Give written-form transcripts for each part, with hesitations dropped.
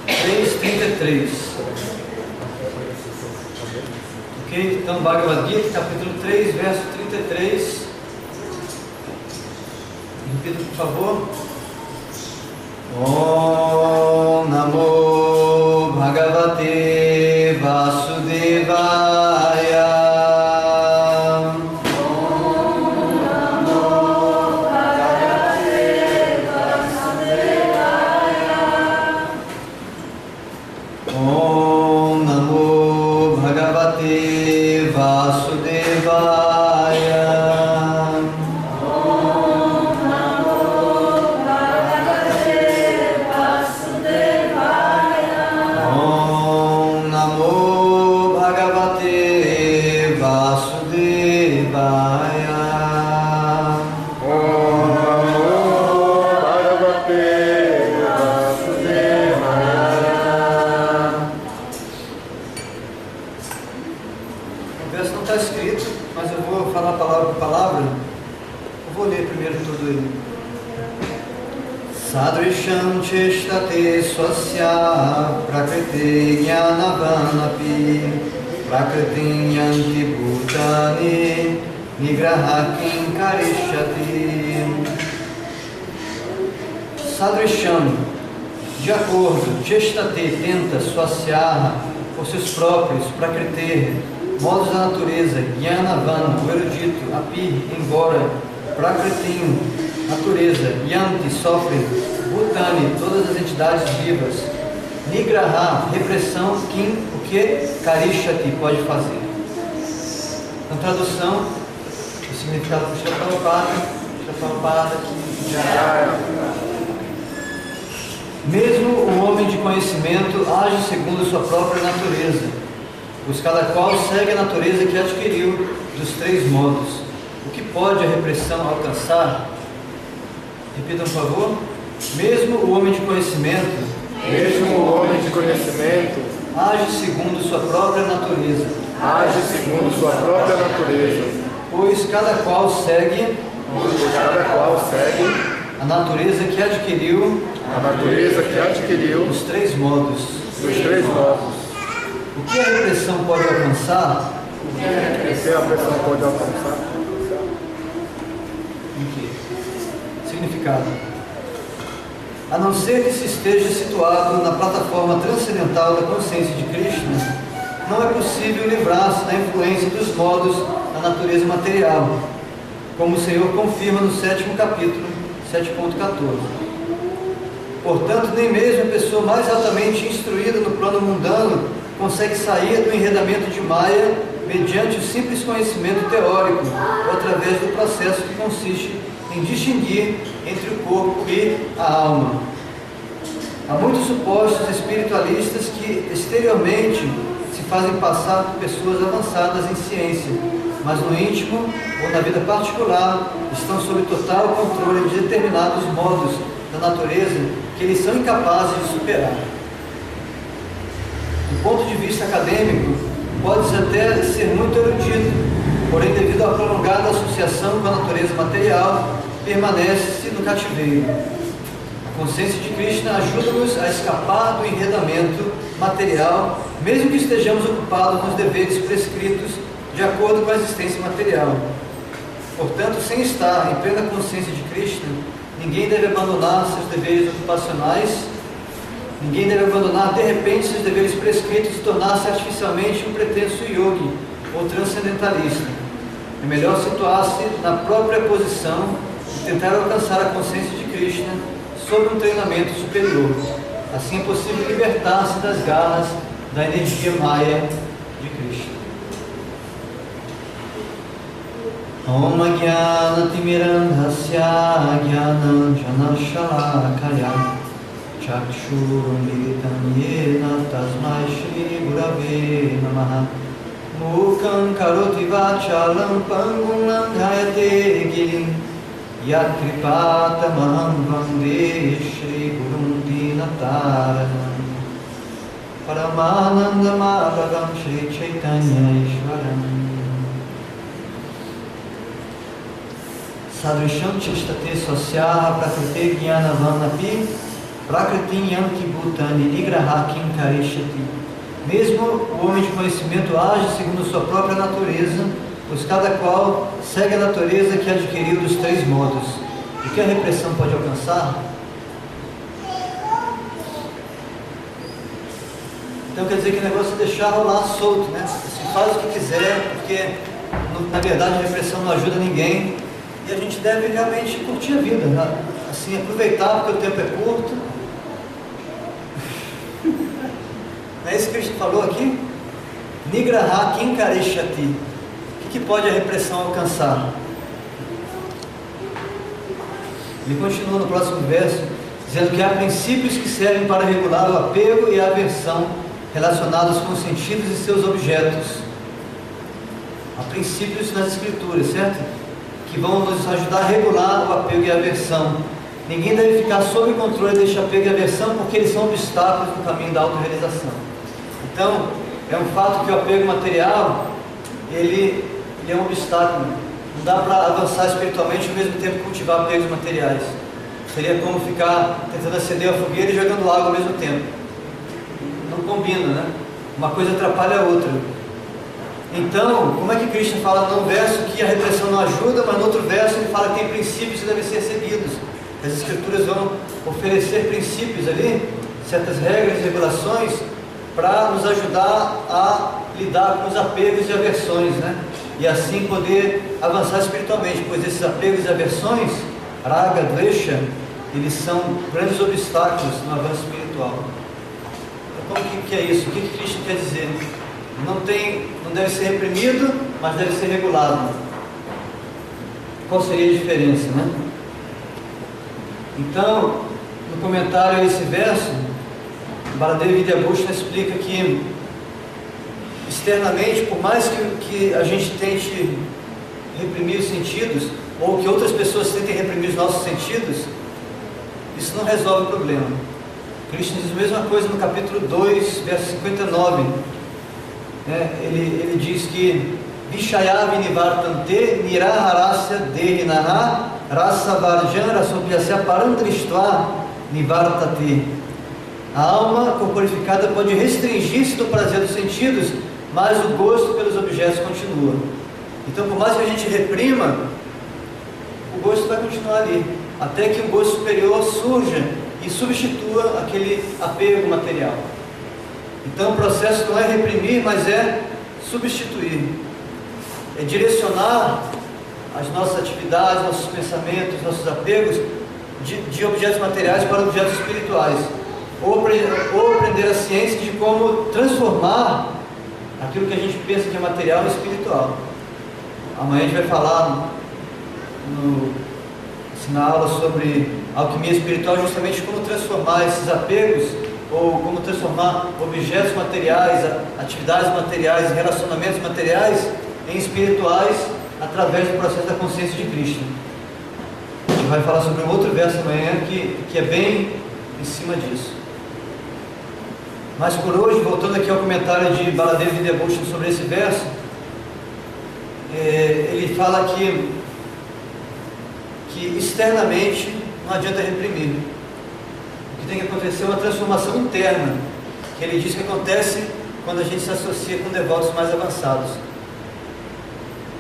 3:33. Ok? Então, Bhagavad Gita, capítulo 3, verso 33. Repita, por favor. Om Namo Bhagavate Vasudevaya. Om Namo Bhagavate Vasudevaya. Om Namo Bhagavate Vasudevaya. Om Namo Bhagavate Vasudevaya. Om Namo Bhagavate Vasudevaya. O verso não está escrito, mas eu vou falar palavra por palavra. Eu vou ler primeiro tudo ele. Sadrisham cheshtate swasya prakriti jnanavanapi prakritim yanti bhutani nigraha kim karishyati. Sadrisham, de acordo, cheshtate, tenta, swasyah, por seus próprios, prakriti, modos da natureza, Jnanavan, o erudito, Api, embora, Prakritim, natureza, Yanti, sofre, Bhutani, todas as entidades vivas, Nigraha, repressão, Kim, o que Karishati pode fazer. Na tradução, o significado do Srila Prabhupada, que mesmo o homem de conhecimento age segundo sua própria natureza, pois cada qual segue a natureza que adquiriu dos três modos. O que pode a repressão alcançar? Repitam, por favor. Mesmo o homem de conhecimento age segundo sua própria natureza, pois cada qual segue a natureza que adquiriu dos três modos. O que a repressão pode alcançar? Significado. A não ser que se esteja situado na plataforma transcendental da consciência de Krishna, não é possível livrar-se da influência dos modos da natureza material, como o Senhor confirma no 7º capítulo, 7.14. Portanto, nem mesmo a pessoa mais altamente instruída no plano mundano consegue sair do enredamento de Maya mediante o simples conhecimento teórico ou através do processo que consiste em distinguir entre o corpo e a alma. Há muitos supostos espiritualistas que exteriormente se fazem passar por pessoas avançadas em ciência, mas no íntimo ou na vida particular estão sob total controle de determinados modos da natureza que eles são incapazes de superar. Do ponto de vista acadêmico, pode-se até ser muito erudito, porém, devido à prolongada associação com a natureza material, permanece-se no cativeiro. A consciência de Krishna ajuda-nos a escapar do enredamento material, mesmo que estejamos ocupados nos deveres prescritos de acordo com a existência material. Portanto, sem estar em plena consciência de Krishna, ninguém deve abandonar seus deveres ocupacionais. Ninguém deve abandonar de repente seus deveres prescritos e tornar-se artificialmente um pretenso yogi ou transcendentalista. É melhor situar-se na própria posição e tentar alcançar a consciência de Krishna sob um treinamento superior. Assim é possível libertar-se das garras da energia Maya de Krishna. Om Jnana Timirandhasya Jnananjana Shalakaya Chakshurumilitam Yena Tasmai Shri Gurave Namaha Mukam Karoti Vachalam Pangum Langhayate Girim Yatripatamaham Vande Shri Gurum Dinataranam Paramananda Madhavam Shri Chaitanya Ishwaram Sadrisham Chishtate Sosyaha Prakrite Jnanavanapi Prakritin Yanki Bhutani Nigraha Kinkarishati. Mesmo o homem de conhecimento age segundo sua própria natureza, pois cada qual segue a natureza que adquiriu dos três modos. O que a repressão pode alcançar? Então quer dizer que o negócio é deixar rolar solto, né? Assim, faz o que quiser, porque na verdade a repressão não ajuda ninguém e a gente deve realmente curtir a vida, né? Assim, aproveitar porque o tempo é curto. Não é isso que Cristo falou aqui? Nigraha Kinkarishati. O que pode a repressão alcançar? Ele continua no próximo verso, dizendo que há princípios que servem para regular o apego e a aversão relacionados com os sentidos e seus objetos. Há princípios nas Escrituras, certo? Que vão nos ajudar a regular o apego e a aversão. Ninguém deve ficar sob o controle deste apego e aversão, porque eles são obstáculos no caminho da autorrealização. Então, é um fato que o apego material, ele é um obstáculo. Não dá para avançar espiritualmente e ao mesmo tempo cultivar apegos materiais. Seria como ficar tentando acender a fogueira e jogando água ao mesmo tempo. Não combina, né? Uma coisa atrapalha a outra. Então, como é que Cristo fala num verso que a repressão não ajuda, mas no outro verso ele fala que tem princípios que devem ser seguidos? As Escrituras vão oferecer princípios ali, certas regras e regulações, para nos ajudar a lidar com os apegos e aversões, né? E assim poder avançar espiritualmente, pois esses apegos e aversões, raga, dvesha, eles são grandes obstáculos no avanço espiritual. Então, como que é isso? O que Cristo quer dizer? Não deve ser reprimido, mas deve ser regulado. Qual seria a diferença, né? Então, no comentário a esse verso, Baladev Vidyabhushana explica que externamente, por mais que a gente tente reprimir os sentidos, ou que outras pessoas tentem reprimir os nossos sentidos, isso não resolve o problema. Krishna diz a mesma coisa no capítulo 2, verso 59. Ele diz que Vishaya vinivartante niraharasya dehinaha rasa varjan rasopyasya parandrishtva nivartati. A alma corporificada pode restringir-se do prazer dos sentidos, mas o gosto pelos objetos continua. Então, por mais que a gente reprima, o gosto vai continuar ali, até que o gosto superior surja e substitua aquele apego material. Então, o processo não é reprimir, mas é substituir, é direcionar as nossas atividades, nossos pensamentos, nossos apegos de objetos materiais para objetos espirituais, ou aprender a ciência de como transformar aquilo que a gente pensa que é material em espiritual. Amanhã a gente vai falar na aula sobre alquimia espiritual, justamente como transformar esses apegos, ou como transformar objetos materiais, atividades materiais, relacionamentos materiais em espirituais através do processo da consciência de Krishna. A gente vai falar sobre um outro verso amanhã que é bem em cima disso. Mas por hoje, voltando aqui ao comentário de Baladev Vidyabhushana sobre esse verso, ele fala que externamente não adianta reprimir. O que tem que acontecer é uma transformação interna, que ele diz que acontece quando a gente se associa com devotos mais avançados.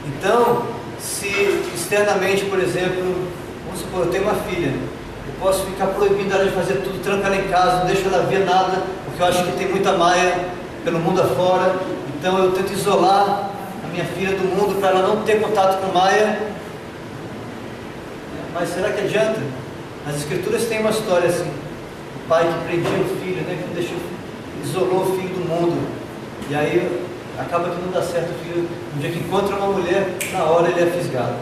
Então, se externamente, por exemplo, vamos supor, eu tenho uma filha, eu posso ficar proibindo ela de fazer tudo, trancar ela em casa, não deixo ela ver nada, porque eu acho que tem muita maia pelo mundo afora, então eu tento isolar a minha filha do mundo para ela não ter contato com maia. Mas será que adianta? As Escrituras têm uma história assim, o pai que prendia o filho, né, que isolou o filho do mundo, e aí acaba que não dá certo o filho, no dia que encontra uma mulher, na hora ele é fisgado.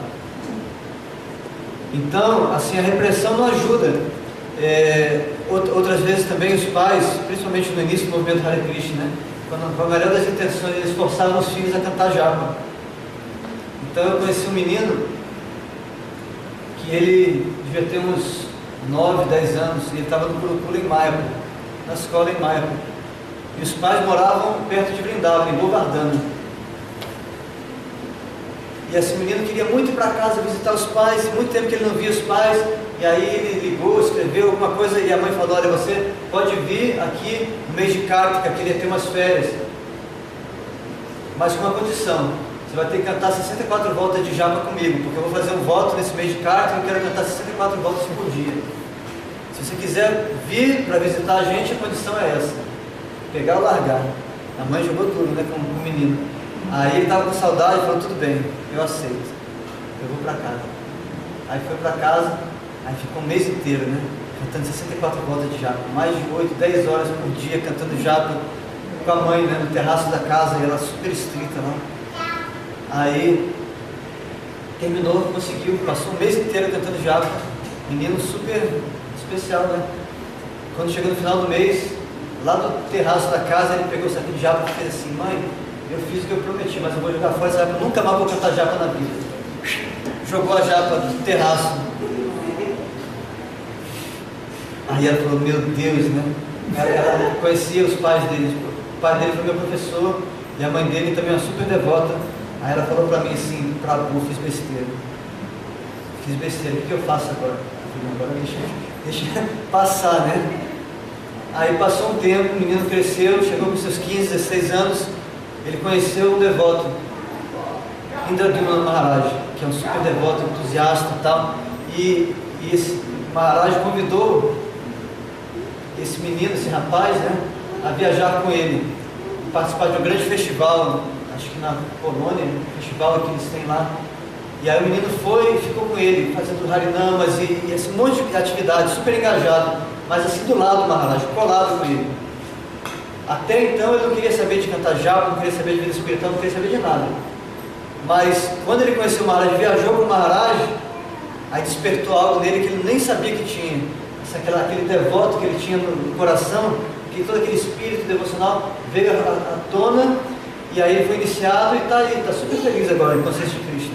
Então, assim, a repressão não ajuda. Outras vezes também os pais, principalmente no início do movimento Hare Krishna, né, quando com a melhor das intenções, eles forçavam os filhos a cantar japa. Então eu conheci um menino que ele devia ter uns 9, 10 anos, e ele estava no Gurukula em Mayapur, na escola em Mayapur. E os pais moravam perto de Vrindavan, em Govardhana. E esse menino queria muito ir para casa visitar os pais, muito tempo que ele não via os pais, e aí ele ligou, escreveu alguma coisa, e a mãe falou: olha, você pode vir aqui no mês de Kartika, que ele ia ter umas férias, mas com uma condição: você vai ter que cantar 64 voltas de japa comigo, porque eu vou fazer um voto nesse mês de Kartika, eu quero cantar 64 voltas por dia. Se você quiser vir para visitar a gente, a condição é essa: pegar ou largar. A mãe jogou duro, né, com o menino. Aí ele estava com saudade e falou: tudo bem, eu aceito, eu vou para casa. Aí foi para casa, aí ficou um mês inteiro, né, cantando 64 voltas de japa, mais de 8, 10 horas por dia cantando japa com a mãe, né, no terraço da casa, e ela super estrita lá. Aí terminou, conseguiu, passou um mês inteiro cantando japa, menino super especial, né. Quando chegou no final do mês, lá do terraço da casa, ele pegou o saquinho de japa e fez assim: mãe, eu fiz o que eu prometi, mas eu vou jogar fora essa japa, nunca mais vou cantar japa na vida. Jogou a japa do terraço. Aí ela falou: meu Deus, né? Ela conhecia os pais dele. O pai dele foi meu professor e a mãe dele também é uma super devota. Aí ela falou pra mim assim: Prabhu, fiz besteira. Fiz besteira, o que eu faço agora? Eu falei: agora deixa passar, né? Aí passou um tempo, o menino cresceu, chegou com seus 15, 16 anos. Ele conheceu um devoto, Indradumna Maharaj, que é um super devoto, entusiasta e tal. E esse Maharaj convidou esse menino, esse rapaz, né, a viajar com ele, participar de um grande festival, acho que na Polônia, um festival que eles têm lá. E aí o menino foi e ficou com ele, fazendo harinamas e esse monte de atividades, super engajado, mas assim do lado do Maharaj, colado com ele. Até então ele não queria saber de cantar japa, não queria saber de vida espiritual, não queria saber de nada. Mas quando ele conheceu o Maharaj, viajou com o Maharaj, aí despertou algo nele que ele nem sabia que tinha. Aquele devoto que ele tinha no coração, que todo aquele espírito devocional veio à tona, e aí ele foi iniciado e está aí, está super feliz agora em consciência de Krishna.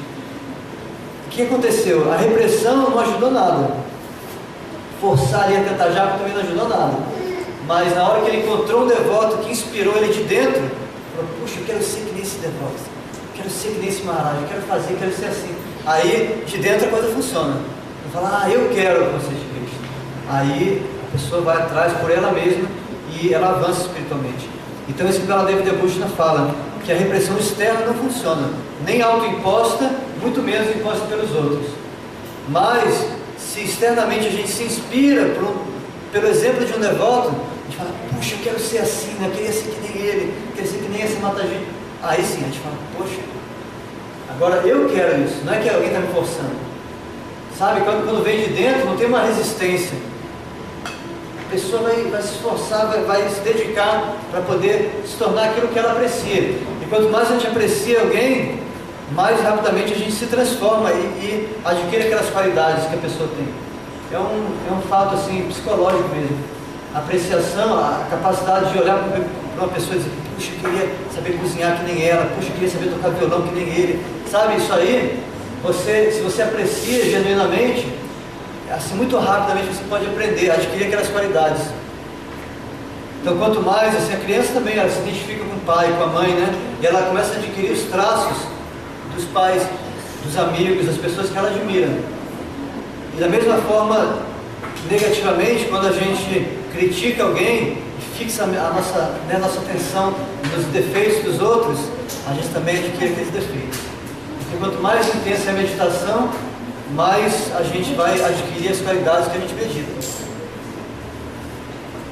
O que aconteceu? A repressão não ajudou nada. Forçar ele a cantar japa também não ajudou nada. Mas na hora que ele encontrou um devoto que inspirou ele de dentro, falou: puxa, eu quero ser que nem esse devoto, quero ser que nem esse Maharaj, eu quero fazer, quero ser assim. Aí de dentro a coisa funciona. Ele fala: eu quero a consciência de Krishna. Aí a pessoa vai atrás por ela mesma e ela avança espiritualmente. Então esse Baladev Debhushana fala que a repressão externa não funciona, nem autoimposta, muito menos imposta pelos outros. Mas se externamente a gente se inspira pelo exemplo de um devoto, a gente fala: puxa, eu quero ser assim, né? Eu queria ser que nem ele, queria ser que nem esse Mataji. Aí sim a gente fala: poxa, agora eu quero isso, não é que alguém está me forçando. Sabe, quando vem de dentro não tem uma resistência. A pessoa vai se esforçar, vai se dedicar para poder se tornar aquilo que ela aprecia. E quanto mais a gente aprecia alguém, mais rapidamente a gente se transforma e adquire aquelas qualidades que a pessoa tem. É um fato assim, psicológico mesmo. A apreciação, a capacidade de olhar para uma pessoa e dizer: puxa, eu queria saber cozinhar que nem ela, puxa, eu queria saber tocar violão que nem ele. Sabe, isso aí, se você aprecia genuinamente, assim, muito rapidamente você pode aprender, adquirir aquelas qualidades. Então, quanto mais, assim, a criança também, ela se identifica com o pai, com a mãe, né? E ela começa a adquirir os traços dos pais, dos amigos, das pessoas que ela admira. E da mesma forma, negativamente, quando a gente critica alguém, fixa a nossa atenção nos defeitos dos outros, a gente também adquire aqueles defeitos. Porque quanto mais intensa é a meditação, mais a gente vai adquirir as qualidades que a gente medita.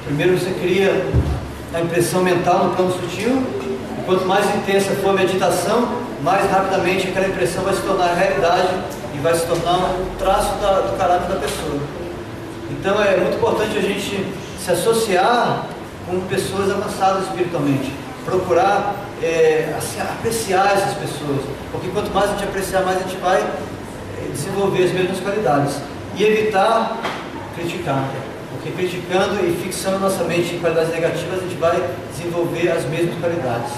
Primeiro você cria a impressão mental no plano sutil, e quanto mais intensa for a meditação, mais rapidamente aquela impressão vai se tornar realidade e vai se tornar um traço do caráter da pessoa. Então é muito importante a gente se associar com pessoas avançadas espiritualmente, procurar assim, apreciar essas pessoas, porque quanto mais a gente apreciar, mais a gente vai desenvolver as mesmas qualidades e evitar criticar, porque criticando e fixando nossa mente em qualidades negativas, a gente vai desenvolver as mesmas qualidades.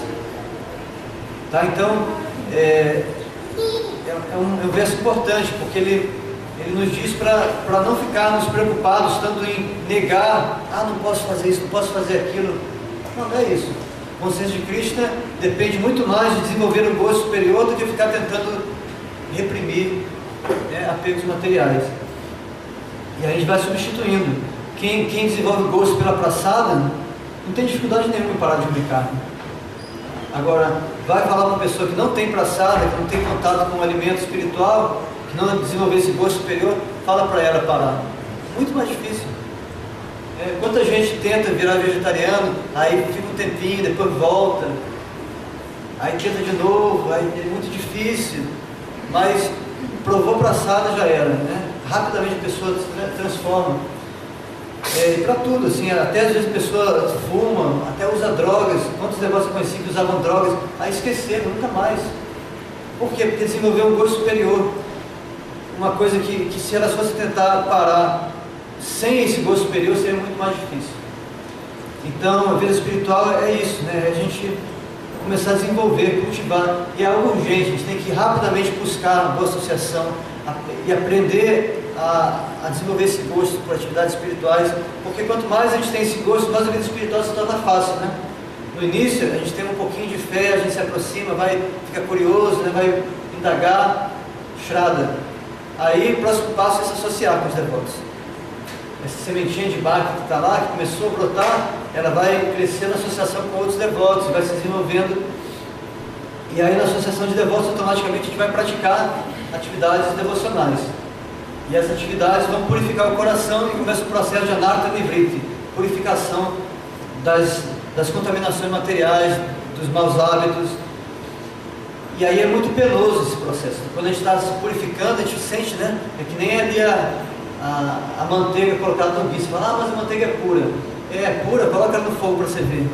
Tá? Então é um verso importante, porque ele nos diz para não ficarmos preocupados tanto em negar: não posso fazer isso, não posso fazer aquilo. Não é isso. A consciência de Krishna depende muito mais de desenvolver um gosto superior do que ficar tentando reprimir, né, apegos materiais. E aí a gente vai substituindo. Quem desenvolve gosto pela praçada não tem dificuldade nenhuma em parar de comer carne. Agora, vai falar para uma pessoa que não tem praçada, que não tem contato com o alimento espiritual, que não desenvolveu esse gosto superior, fala para ela parar. Muito mais difícil. Quanta gente tenta virar vegetariano, aí fica um tempinho, depois volta, aí tenta de novo, aí é muito difícil, mas provou praçada, já era, né? Rapidamente a pessoa se transforma. Para tudo, assim, até às vezes a pessoa fuma, até usa drogas. Quantos negócios eu conheci que usavam drogas, aí esqueceram, nunca mais. Por quê? Porque desenvolveu um gosto superior. Uma coisa que se elas fossem tentar parar sem esse gosto superior, seria muito mais difícil. Então, a vida espiritual é isso, né? A gente começar a desenvolver, cultivar, e é algo urgente. A gente tem que rapidamente buscar uma boa associação e aprender a desenvolver esse gosto por atividades espirituais, porque quanto mais a gente tem esse gosto, mais a vida espiritual se torna fácil, né? No início, a gente tem um pouquinho de fé, a gente se aproxima, fica curioso, né? Vai indagar, Shraddha. Aí o próximo passo é se associar com os devotos. Essa sementinha de Bhakti que está lá, que começou a brotar, ela vai crescer na associação com outros devotos, vai se desenvolvendo. E aí na associação de devotos, automaticamente a gente vai praticar atividades devocionais. E essas atividades vão purificar o coração e começa o processo de Anartha Nivriti, purificação das contaminações materiais, dos maus hábitos. E aí é muito penoso esse processo. Quando a gente está se purificando, a gente sente, né? É que nem ali a manteiga colocada no guiço. Fala, mas a manteiga é pura. É pura, coloca ela no fogo para você ver.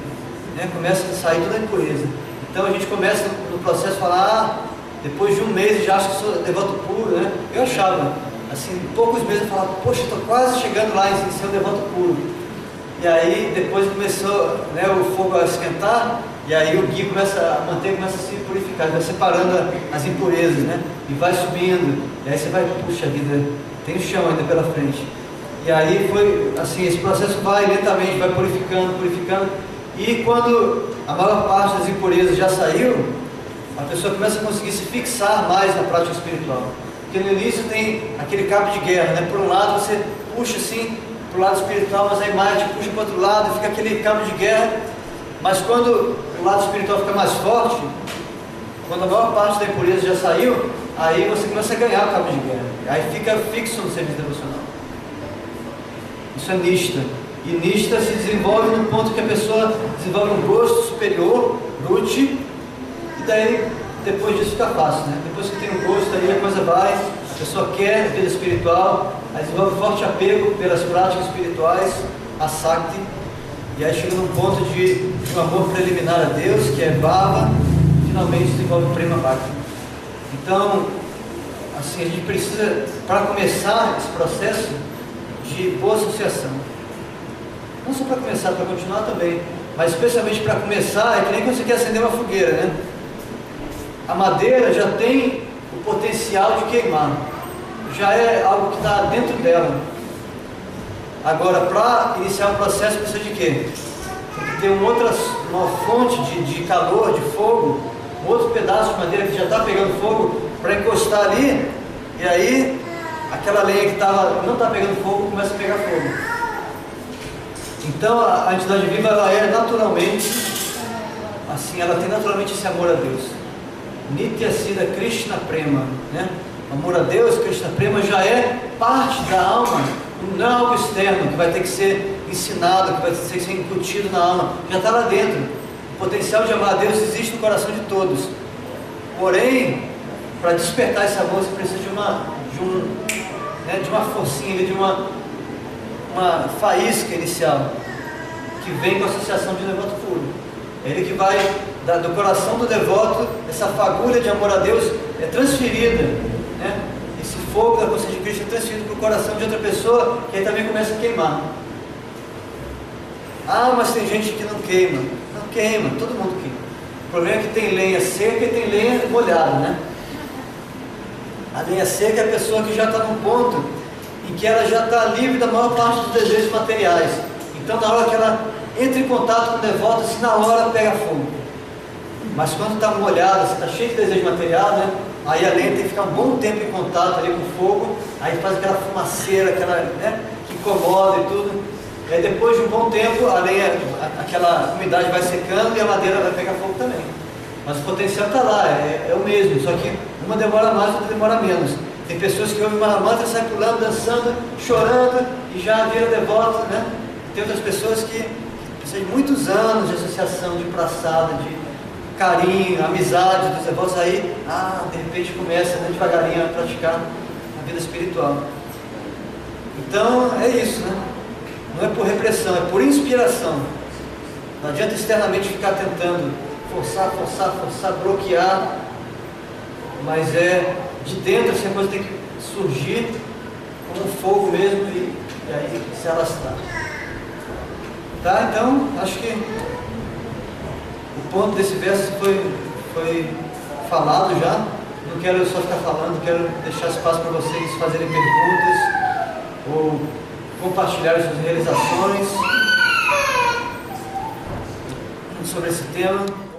Né? Começa a sair toda a impureza. Então a gente começa no processo a falar, depois de um mês já acho que sou devoto puro, né? Eu achava, assim, em poucos meses eu falava, poxa, estou quase chegando lá em ser um devoto puro. E aí depois começou, né, o fogo a esquentar, e aí o ghee a manteiga começa a se purificar, vai separando as impurezas, né? E vai subindo, e aí você vai, puxa vida, tem o chão ainda pela frente. E aí foi assim, esse processo vai lentamente, vai purificando, e quando a maior parte das impurezas já saiu, a pessoa começa a conseguir se fixar mais na prática espiritual. Porque no início tem aquele cabo de guerra, né? Por um lado você puxa assim para o lado espiritual, mas aí mais te puxa para o outro lado, fica aquele cabo de guerra. Mas quando o lado espiritual fica mais forte, quando a maior parte da impureza já saiu, aí você começa a ganhar o cabo de guerra. Aí fica fixo no serviço devocional. Isso é Nishta. E Nishta se desenvolve no ponto que a pessoa desenvolve um gosto superior, Ruchi, e daí depois disso fica fácil, né? Depois que tem um gosto, aí a coisa vai, a pessoa quer vida espiritual, aí desenvolve forte apego pelas práticas espirituais, a Sakti, e aí chega num ponto de um amor preliminar a Deus, que é Bhava, e finalmente desenvolve o Prema Bhakti. Então, assim, a gente precisa, para começar esse processo de boa associação, não só para começar, para continuar também, mas especialmente para começar, é que nem quando você quer acender uma fogueira, né? A madeira já tem o potencial de queimar, já é algo que está dentro dela. Agora, para iniciar o processo, precisa de quê? Tem que ter uma fonte de calor, de fogo, um outro pedaço de madeira que já está pegando fogo, para encostar ali, e aí aquela lenha que não está pegando fogo, começa a pegar fogo. Então a entidade viva, ela é naturalmente, assim, ela tem naturalmente esse amor a Deus. Nitya Siddha Krishna Prema, né? Amor a Deus, Krishna Prema já é parte da alma, não é algo externo que vai ter que ser ensinado, que vai ter que ser incutido na alma, já está lá dentro. O potencial de amar a Deus existe no coração de todos. Porém, para despertar esse amor, você precisa de uma forcinha, de uma faísca inicial, que vem com a associação de devoto puro. Ele que vai, do coração do devoto, essa fagulha de amor a Deus é transferida, né? Esse fogo da consciência de Cristo é transferido para o coração de outra pessoa, que aí também começa a queimar. Ah, mas tem gente que não queima. Não queima, todo mundo queima. O problema é que tem lenha seca e tem lenha molhada, né? A lenha seca é a pessoa que já está num ponto em que ela já está livre da maior parte dos desejos materiais. Então, na hora que ela entra em contato com o devoto, assim, na hora pega fogo. Mas quando está molhada, você está cheio de desejo material, né? aí a lenha tem que ficar um bom tempo em contato ali com o fogo, aí faz aquela fumaceira, aquela, né, que incomoda e tudo. E aí depois de um bom tempo, a lenha, aquela umidade vai secando e a madeira vai pegar fogo também. Mas o potencial está lá, é o mesmo, só que uma demora mais, outra demora menos. Tem pessoas que ouvem Maranata, saem pulando, dançando, chorando e já vira devota, né? Tem outras pessoas que precisam de muitos anos de associação, de praçada, de carinho, amizade dos devotos, aí, de repente começa, né, devagarinho a praticar a vida espiritual. Então, é isso, né? Não é por repressão, é por inspiração. Não adianta externamente ficar tentando forçar, bloquear, mas é de dentro, assim, a coisa tem que surgir como um fogo mesmo e aí se alastrar. Tá? Então, acho que o ponto desse verso foi falado já. Não quero só ficar falando, quero deixar espaço para vocês fazerem perguntas ou compartilhar suas realizações sobre esse tema.